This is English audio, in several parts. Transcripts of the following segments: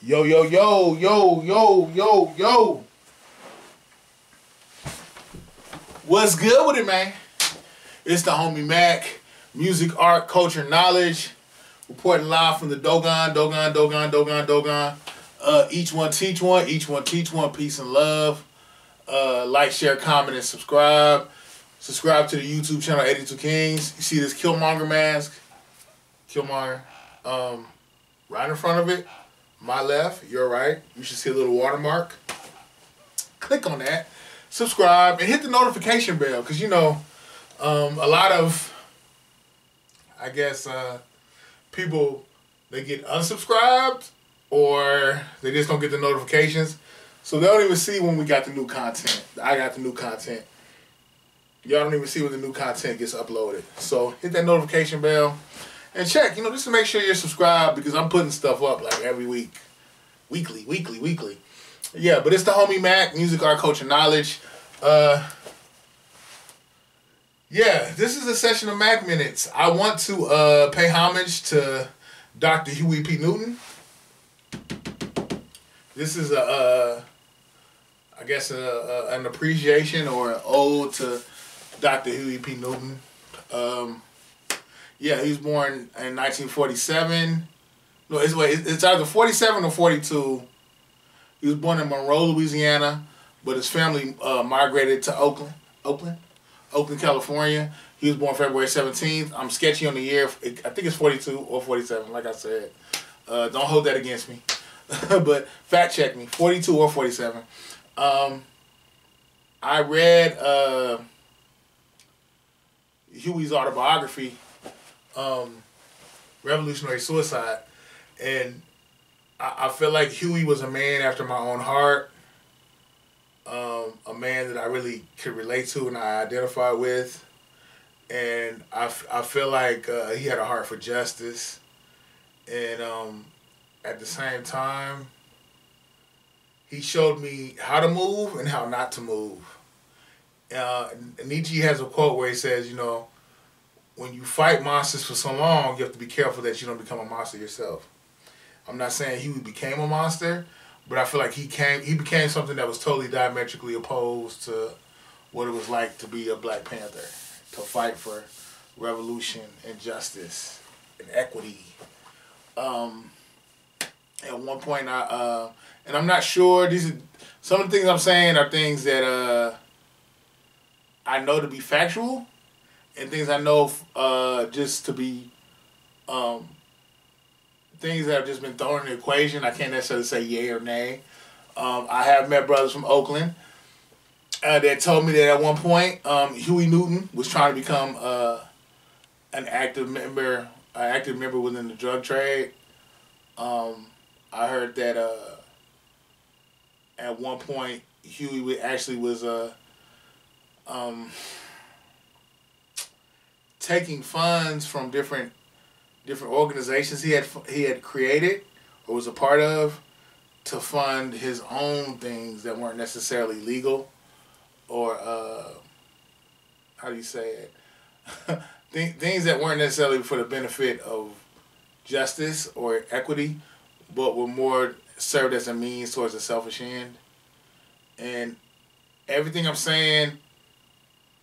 Yo, yo, yo, yo, yo, yo, yo. What's good with it, man? It's the homie Mac, music, art, culture, knowledge, reporting live from the Dogon. Each one teach one, each one teach one. Peace and love. Like, share, comment, and subscribe. Subscribe to the YouTube channel 82 Kings. You see this Killmonger mask? Killmonger. Right in front of it. My left, your right. You should see a little watermark. Click on that. Subscribe and hit the notification bell, because you know, a lot of, I guess, people, they get unsubscribed or they just don't get the notifications, so they don't even see when we got the new content. I got the new content. Y'all don't even see when the new content gets uploaded. So hit that notification bell and check, you know, just to make sure you're subscribed, because I'm putting stuff up like every week. Weekly. Yeah, but it's the homie Mac, music, art, culture, knowledge. Yeah, this is a session of Mac Minutes. I want to pay homage to Dr. Huey P. Newton. This is I guess an appreciation or an ode to Dr. Huey P. Newton. Yeah, he was born in 1947. No, it's either 47 or 42. He was born in Monroe, Louisiana, but his family migrated to Oakland, California. He was born February 17th. I'm sketchy on the year. I think it's 42 or 47, like I said. Don't hold that against me. But fact check me, 42 or 47. I read Huey's autobiography, Revolutionary Suicide, and I feel like Huey was a man after my own heart, a man that I really could relate to and I identify with, and I feel like he had a heart for justice, and at the same time, he showed me how to move and how not to move. Nietzsche has a quote where he says, you know, when you fight monsters for so long, you have to be careful that you don't become a monster yourself. I'm not saying Huey became a monster, but I feel like he became something that was totally diametrically opposed to what it was like to be a Black Panther, to fight for revolution and justice and equity. At one point, and I'm not sure, some of the things I'm saying are things that I know to be factual, and things I know just to be things that have just been thrown in the equation. I can't necessarily say yay or nay. I have met brothers from Oakland that told me that at one point Huey Newton was trying to become an active member within the drug trade. I heard that at one point Huey actually was taking funds from different organizations he had created or was a part of to fund his own things that weren't necessarily legal, or how do you say it? Things that weren't necessarily for the benefit of justice or equity, but were more served as a means towards a selfish end. And everything I'm saying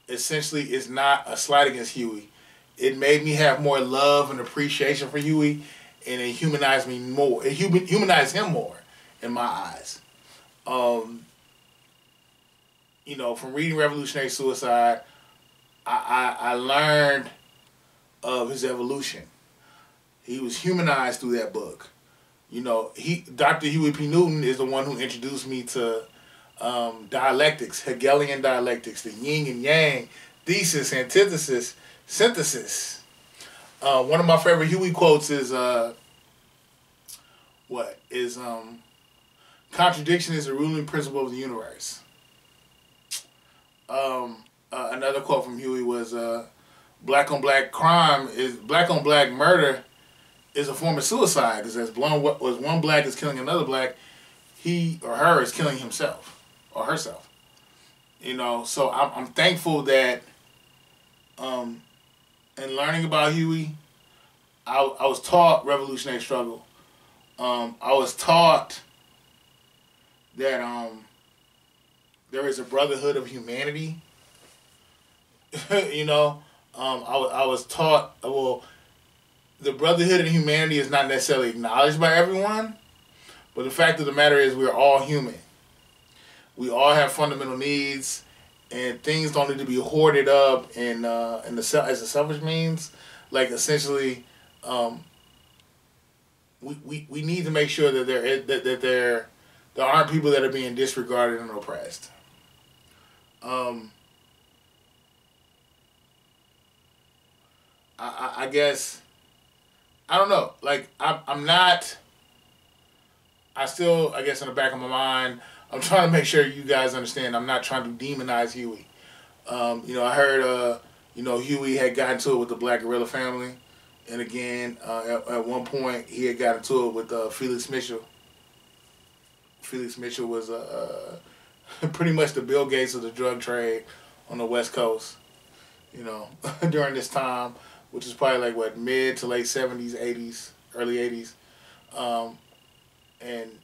essentially is not a slight against Huey. It made me have more love and appreciation for Huey, and it humanized me more. It humanized him more in my eyes. You know, from reading Revolutionary Suicide, I learned of his evolution. He was humanized through that book. You know, Dr. Huey P. Newton is the one who introduced me to dialectics, Hegelian dialectics, the yin and yang, thesis, antithesis, synthesis. One of my favorite Huey quotes is contradiction is the ruling principle of the universe. Another quote from Huey was black on black murder is a form of suicide, because as one black is killing another black, he or her is killing himself or herself. You know, so I'm thankful that in learning about Huey, I was taught revolutionary struggle I was taught that there is a brotherhood of humanity. You know, I was taught, well, the brotherhood of humanity is not necessarily acknowledged by everyone, but the fact of the matter is we're all human. We all have fundamental needs, and things don't need to be hoarded up as a selfish means. Like, essentially, we need to make sure that there aren't people that are being disregarded and oppressed. I guess, I don't know. Like, I'm not. I still, I guess, in the back of my mind, I'm trying to make sure you guys understand. I'm not trying to demonize Huey. You know, I heard, you know, Huey had gotten into it with the Black Gorilla family, and again, at one point, he had gotten into it with Felix Mitchell. Felix Mitchell was pretty much the Bill Gates of the drug trade on the West Coast. You know, during this time, which is probably like what, mid to late 70s, 80s, early 80s. And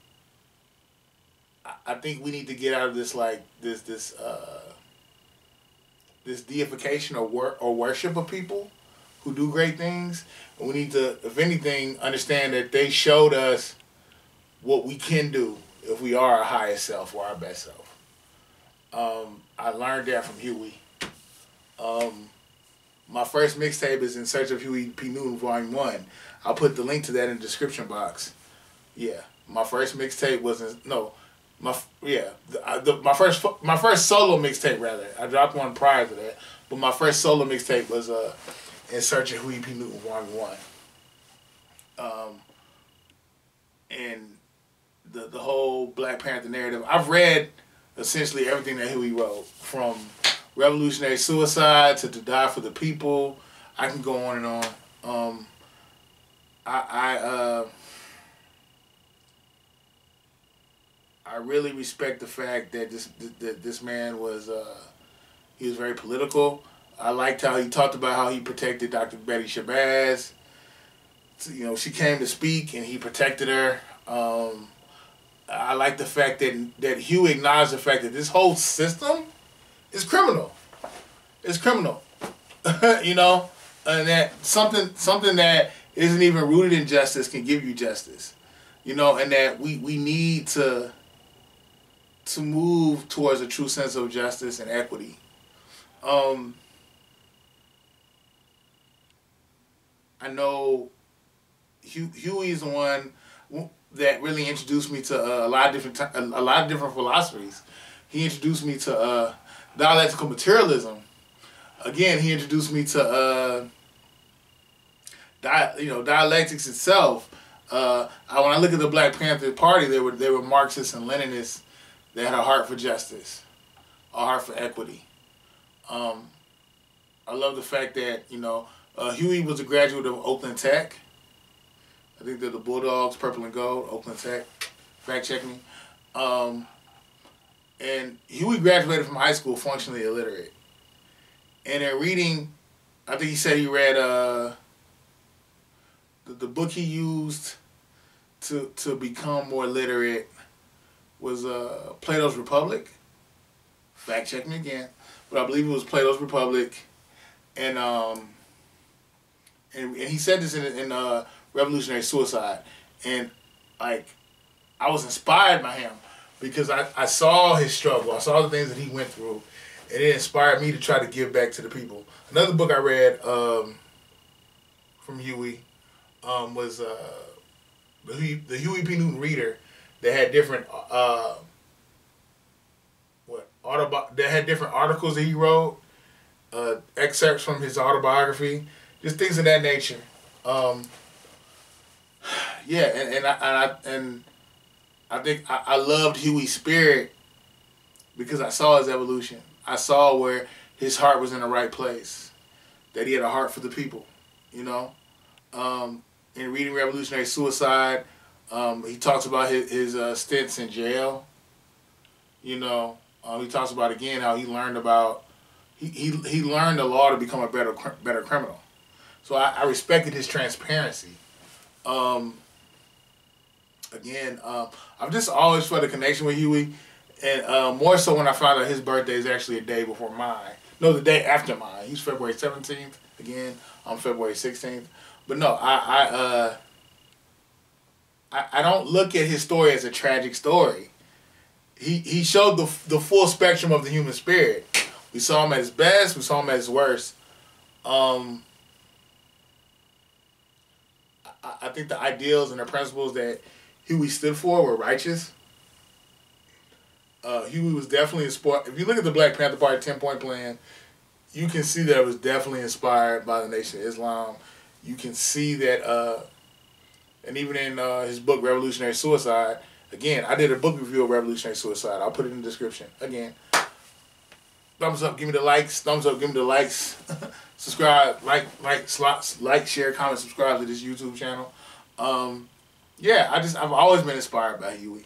I think we need to get out of this, like, this deification or worship of people who do great things. And we need to, if anything, understand that they showed us what we can do if we are our highest self or our best self. I learned that from Huey. My first mixtape is In Search of Huey P. Newton, Volume 1. I'll put the link to that in the description box. Yeah, my first mixtape was my first solo mixtape, rather. I dropped one prior to that, but my first solo mixtape was In Search of Huey P. Newton, Volume 1. And the whole Black Panther narrative. I've read essentially everything that Huey wrote, from Revolutionary Suicide to Die for the People. I can go on and on. I really respect the fact that this man was he was very political. I liked how he talked about how he protected Dr. Betty Shabazz. You know, she came to speak and he protected her. I like the fact that Huey acknowledged the fact that this whole system is criminal. It's criminal. You know, and that something that isn't even rooted in justice can give you justice. You know, and that we need to move towards a true sense of justice and equity. I know Huey is the one that really introduced me to a lot of different philosophies. He introduced me to dialectical materialism. Again, he introduced me to dialectics itself. When I look at the Black Panther Party, they were Marxists and Leninists. They had a heart for justice, a heart for equity. I love the fact that, you know, Huey was a graduate of Oakland Tech. I think they're the Bulldogs, purple and gold, Oakland Tech. Fact check me. And Huey graduated from high school functionally illiterate. And in reading, I think he said he read the book he used to become more literate was Plato's Republic. Fact check me again, but I believe it was Plato's Republic, and he said this in Revolutionary Suicide, and like I was inspired by him because I saw his struggle, I saw the things that he went through, and it inspired me to try to give back to the people. Another book I read from Huey was the Huey P. Newton Reader. They had different they had different articles that he wrote, excerpts from his autobiography, just things of that nature. Yeah, and I think I loved Huey's spirit because I saw his evolution. I saw where his heart was in the right place, that he had a heart for the people, you know. In reading Revolutionary Suicide, he talks about his stints in jail. You know, he talks about again how he learned about he learned the law to become a better criminal. So I respected his transparency. Again, I've just always felt a connection with Huey, and more so when I found out his birthday is actually a day before mine. No, the day after mine. He's February 17th. Again, I'm February 16th. But no, I don't look at his story as a tragic story. He showed the full spectrum of the human spirit. We saw him at his best. We saw him at his worst. I think the ideals and the principles that Huey stood for were righteous. Huey was definitely inspired. If you look at the Black Panther Party 10-point plan, you can see that it was definitely inspired by the Nation of Islam. You can see that, and even in his book, Revolutionary Suicide, again, I did a book review of Revolutionary Suicide. I'll put it in the description. Again, thumbs up, give me the likes. Thumbs up, give me the likes. Subscribe, like, share, comment, subscribe to this YouTube channel. Yeah, I've always been inspired by Huey.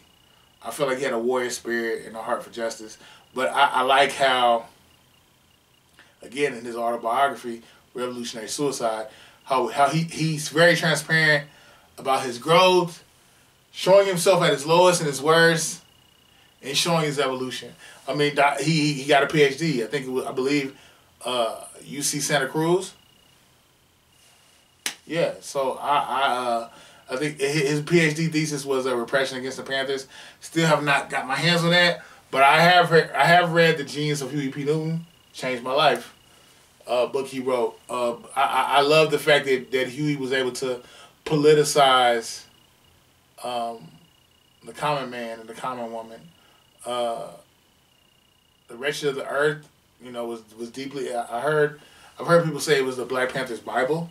I feel like he had a warrior spirit and a heart for justice. But I like how, again, in his autobiography, Revolutionary Suicide, how he's very transparent about his growth, showing himself at his lowest and his worst, and showing his evolution. I mean, he got a PhD. I think I believe UC Santa Cruz. Yeah, so I think his PhD thesis was a repression against the Panthers. Still have not got my hands on that, but I have read The Genius of Huey P. Newton. Changed my life. Book he wrote. I love the fact that Huey was able to politicize the common man and the common woman. The wretched of the earth, was deeply. I've heard people say it was the Black Panthers' Bible.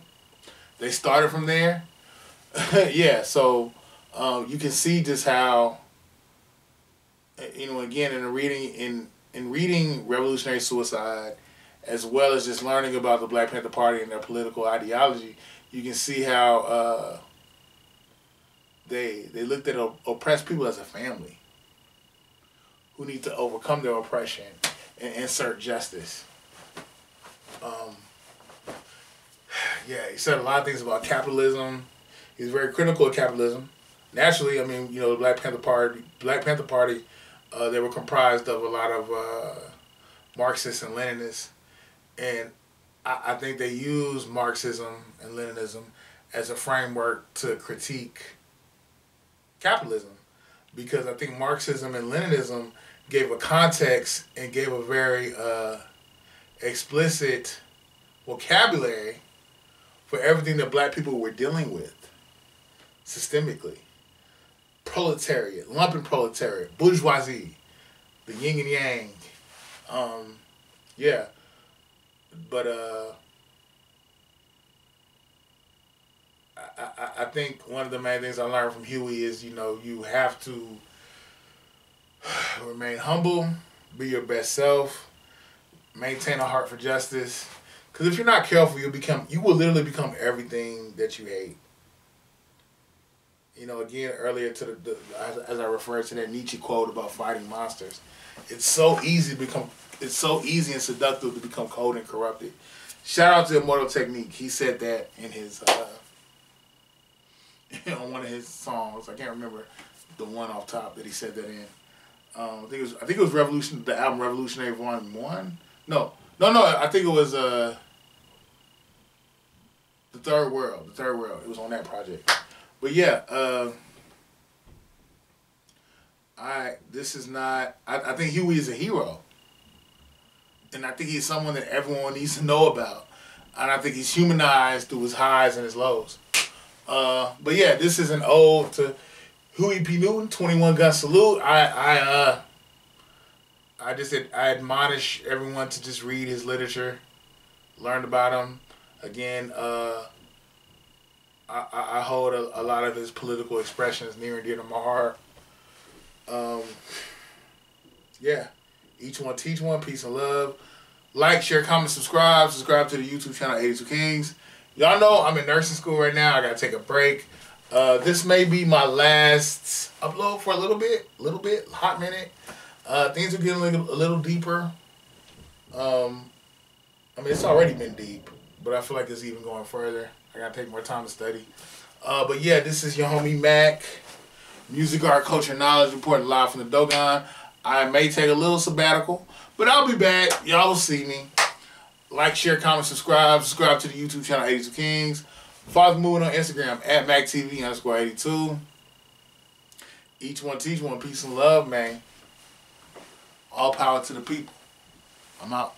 They started from there. Yeah, so you can see just how, again, in reading Revolutionary Suicide, as well as just learning about the Black Panther Party and their political ideology, you can see how they looked at oppressed people as a family who need to overcome their oppression and insert justice. Yeah, he said a lot of things about capitalism. He was very critical of capitalism. Naturally, I mean, the Black Panther Party, they were comprised of a lot of Marxists and Leninists, and I think they used Marxism and Leninism as a framework to critique capitalism, because I think Marxism and Leninism gave a context and gave a very explicit vocabulary for everything that black people were dealing with systemically. Proletariat, lumpen proletariat, bourgeoisie, the yin and yang. Yeah. But I think one of the main things I learned from Huey is, you have to remain humble, be your best self, maintain a heart for justice. Because if you're not careful, you will literally become everything that you hate. Again, earlier as I referred to that Nietzsche quote about fighting monsters, it's so easy and seductive to become cold and corrupted. Shout out to Immortal Technique. He said that in his on one of his songs. I can't remember the one off top that he said that in. I think it was Revolution, the album Revolutionary Volume 1. No. I think it was The Third World. It was on that project. But yeah, I think Huey is a hero. And I think he's someone that everyone needs to know about. And I think he's humanized through his highs and his lows. But yeah, this is an ode to Huey P. Newton, 21 gun salute. I admonish everyone to just read his literature, learn about him. Again, I hold a lot of his political expressions near and dear to my heart. Yeah, each one teach one, peace and love. Like, share, comment, subscribe. Subscribe to the YouTube channel 82 Kings. Y'all know I'm in nursing school right now. I gotta take a break. This may be my last upload for a little bit, hot minute. Things are getting a little deeper. I mean, it's already been deep, but I feel like it's even going further. I gotta take more time to study. But yeah, this is your homie Mac Music, art, culture, knowledge, reporting live from the Dogon. I may take a little sabbatical, but I'll be back. Y'all will see me. Like, share, comment, subscribe. Subscribe to the YouTube channel 82 Kings. Follow the movement on Instagram at MackTV_82. Each one teach one. Peace and love, man. All power to the people. I'm out.